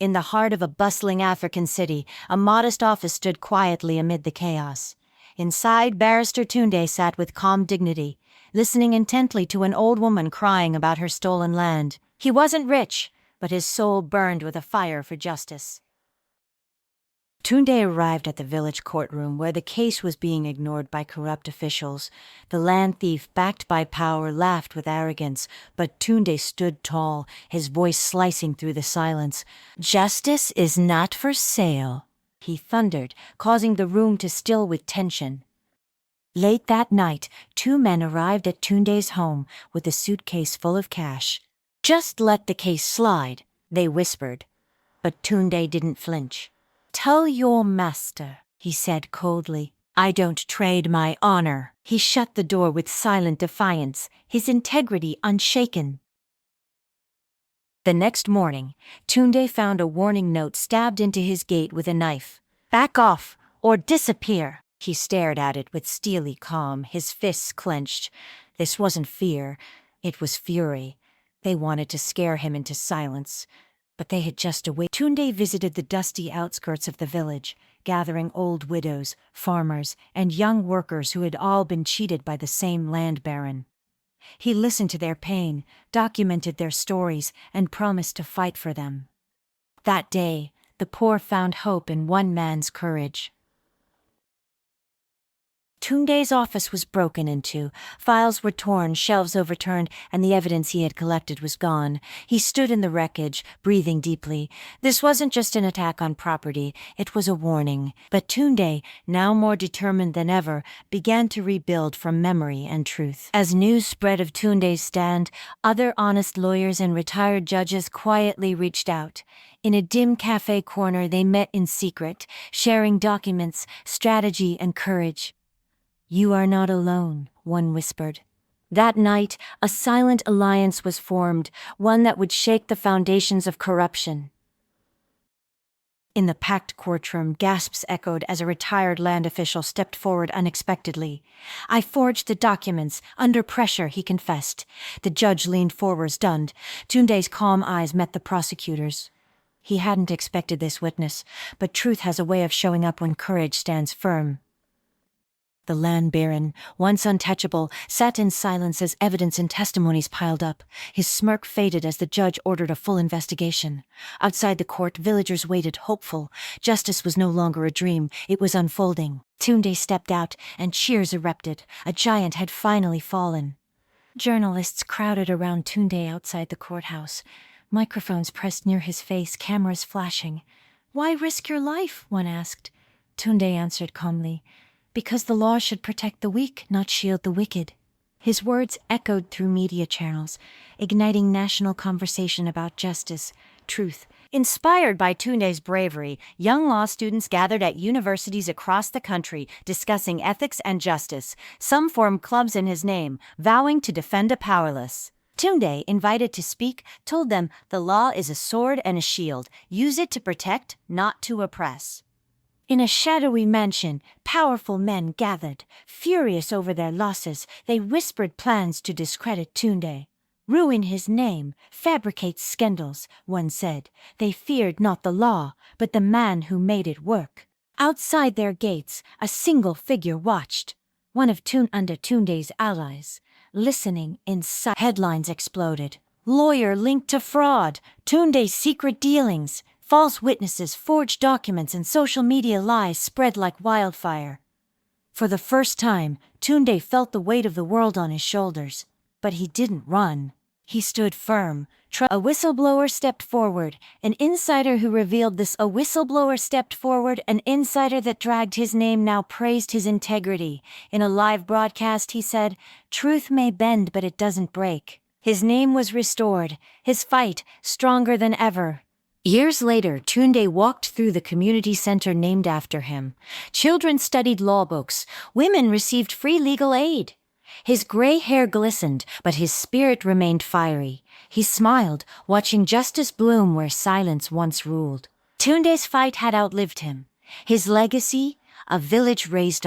In the heart of a bustling African city, a modest office stood quietly amid the chaos. Inside, Barrister Tunde sat with calm dignity, listening intently to an old woman crying about her stolen land. He wasn't rich, but his soul burned with a fire for justice. Tunde arrived at the village courtroom where the case was being ignored by corrupt officials. The land thief, backed by power, laughed with arrogance, but Tunde stood tall, his voice slicing through the silence. "Justice is not for sale," he thundered, causing the room to still with tension. Late that night, two men arrived at Tunde's home with a suitcase full of cash. "Just let the case slide," they whispered. But Tunde didn't flinch. "Tell your master," he said coldly, "I don't trade my honor." He shut the door with silent defiance, his integrity unshaken. The next morning, Tunde found a warning note stabbed into his gate with a knife. "Back off, or disappear." He stared at it with steely calm, his fists clenched. This wasn't fear, it was fury. They wanted to scare him into silence. But they had just awaited. Tunde visited the dusty outskirts of the village, gathering old widows, farmers, and young workers who had all been cheated by the same land baron. He listened to their pain, documented their stories, and promised to fight for them. That day, the poor found hope in one man's courage. Tunde's office was broken into, files were torn, shelves overturned, and the evidence he had collected was gone. He stood in the wreckage, breathing deeply. This wasn't just an attack on property, it was a warning. But Tunde, now more determined than ever, began to rebuild from memory and truth. As news spread of Tunde's stand, other honest lawyers and retired judges quietly reached out. In a dim cafe corner they met in secret, sharing documents, strategy, and courage. "You are not alone," one whispered. That night, a silent alliance was formed, one that would shake the foundations of corruption. In the packed courtroom, gasps echoed as a retired land official stepped forward unexpectedly. "I forged the documents, under pressure," he confessed. The judge leaned forward, stunned. Tunde's calm eyes met the prosecutor's. He hadn't expected this witness, but truth has a way of showing up when courage stands firm. The land baron, once untouchable, sat in silence as evidence and testimonies piled up. His smirk faded as the judge ordered a full investigation. Outside the court, villagers waited, hopeful. Justice was no longer a dream, it was unfolding. Tunde stepped out, and cheers erupted. A giant had finally fallen. Journalists crowded around Tunde outside the courthouse. Microphones pressed near his face, cameras flashing. "Why risk your life?" one asked. Tunde answered calmly, "Because the law should protect the weak, not shield the wicked." His words echoed through media channels, igniting national conversation about justice, truth. Inspired by Tunde's bravery, young law students gathered at universities across the country discussing ethics and justice. Some formed clubs in his name, vowing to defend the powerless. Tunde, invited to speak, told them the law is a sword and a shield. Use it to protect, not to oppress. In a shadowy mansion, powerful men gathered. Furious over their losses, they whispered plans to discredit Tunde. "Ruin his name, fabricate scandals," one said. They feared not the law, but the man who made it work. Outside their gates, a single figure watched, one of Tunde's allies. Listening in silence, headlines exploded. "Lawyer linked to fraud, Tunde's secret dealings." False witnesses, forged documents, and social media lies spread like wildfire. For the first time, Tunde felt the weight of the world on his shoulders. But he didn't run. He stood firm. A whistleblower stepped forward, an insider that dragged his name now praised his integrity. In a live broadcast, he said, "Truth may bend, but it doesn't break." His name was restored, his fight stronger than ever. Years later, Tunde walked through the community center named after him. Children studied law books. Women received free legal aid. His gray hair glistened, but his spirit remained fiery. He smiled, watching justice bloom where silence once ruled. Tunde's fight had outlived him. His legacy, a village raised on